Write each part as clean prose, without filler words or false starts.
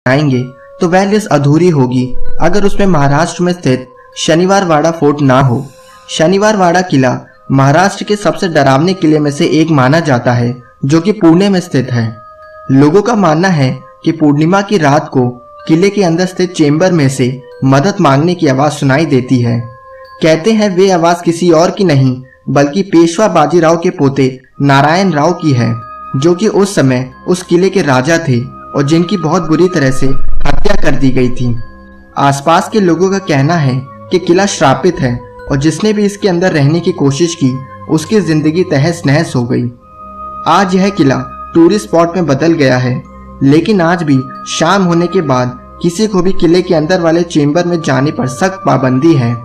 आएंगे तो वह लिस्ट अधूरी होगी अगर उसमें महाराष्ट्र में स्थित शनिवार वाड़ा फोर्ट ना हो। शनिवार वाड़ा किला महाराष्ट्र के सबसे डरावने किले में से एक माना जाता है, जो कि पुणे में स्थित है। लोगों का मानना है कि पूर्णिमा की रात को किले के अंदर स्थित चेंबर में से मदद मांगने की आवाज सुनाई देती है। कहते हैं वे आवाज किसी और की नहीं बल्कि पेशवा बाजीराव के पोते नारायण राव की है, जो कि उस समय उस किले के राजा थे और जिनकी बहुत बुरी तरह से हत्या कर दी गई थी। आसपास के लोगों का कहना है कि किला श्रापित है और जिसने भी इसके अंदर रहने की कोशिश की उसकी जिंदगी तहस नहस हो गई। आज यह किला टूरिस्ट स्पॉट में बदल गया है, लेकिन आज भी शाम होने के बाद किसी को भी किले के अंदर वाले चेंबर में जाने पर सख्त पाबंदी है।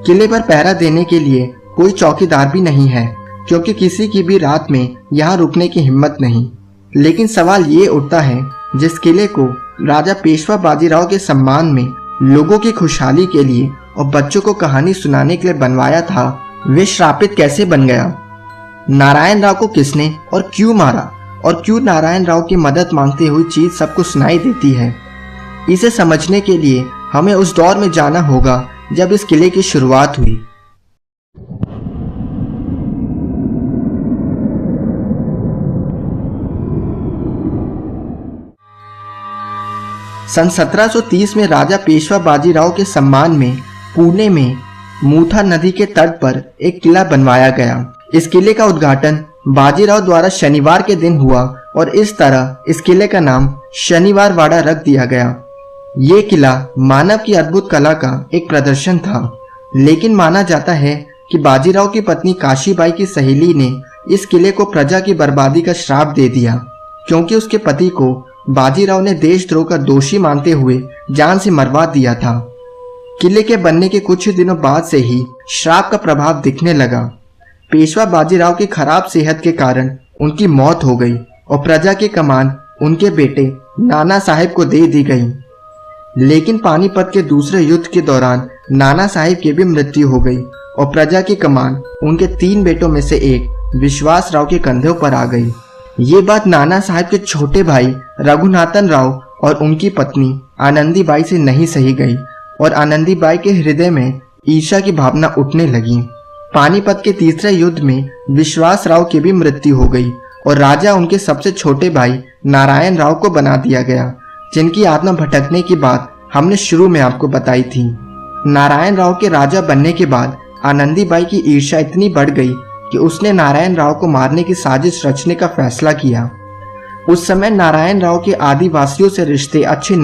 किले पर पहरा देने के लिए कोई चौकीदार भी नहीं है, क्योंकि किसी की भी रात में यहाँ रुकने की हिम्मत नहीं। लेकिन सवाल ये उठता है, जिस किले को राजा पेशवा बाजीराव के सम्मान में, लोगों की खुशहाली के लिए और बच्चों को कहानी सुनाने के लिए बनवाया था, वे श्रापित कैसे बन गया? नारायण राव को किसने और क्यों मारा, और क्यों नारायण राव की मदद मांगते हुई चीज सबको सुनाई देती है? इसे समझने के लिए हमें उस दौर में जाना होगा जब इस किले की शुरुआत हुई। सन 1730 में राजा पेशवा बाजीराव के सम्मान में पुणे में मूठा नदी के तट पर एक किला बनवाया गया। इस किले का उद्घाटन बाजीराव द्वारा शनिवार के दिन हुआ और इस तरह इस किले का नाम शनिवार वाड़ा रख दिया गया। ये किला मानव की अद्भुत कला का एक प्रदर्शन था, लेकिन माना जाता है कि बाजीराव की पत्नी काशीबाई की सहेली ने इस किले को प्रजा की बर्बादी का श्राप दे दिया, क्योंकि उसके पति को बाजीराव ने देशद्रोह का दोषी मानते हुए जान से मरवा दिया था। किले के बनने के कुछ दिनों बाद से ही श्राप का प्रभाव दिखने लगा। पेशवा बाजीराव की खराब सेहत के कारण उनकी मौत हो गई और प्रजा की कमान उनके बेटे नाना साहेब को दे दी गई। लेकिन पानीपत के दूसरे युद्ध के दौरान नाना साहेब की भी मृत्यु हो गई और प्रजा की कमान उनके 3 बेटों में से एक विश्वास राव के कंधों पर आ गई। ये बात नाना साहेब के छोटे भाई रघुनाथन राव और उनकी पत्नी आनंदीबाई से नहीं सही गई और आनंदीबाई के हृदय में ईर्ष्या की भावना उठने लगी। पानीपत के तीसरे युद्ध में विश्वास राव की भी मृत्यु हो गई और राजा उनके सबसे छोटे भाई नारायण राव को बना दिया गया, जिनकी आत्मा भटकने की बात हमने शुरू में आपको बताई थी। नारायण राव के राजा बनने के बाद आनंदीबाई की ईर्ष्या इतनी बढ़ गई कि उसने नारायण राव को मारने की साजिश रचने का फैसला किया। उस समय नारायण राव के आदिवासियों से रिश्ते अच्छे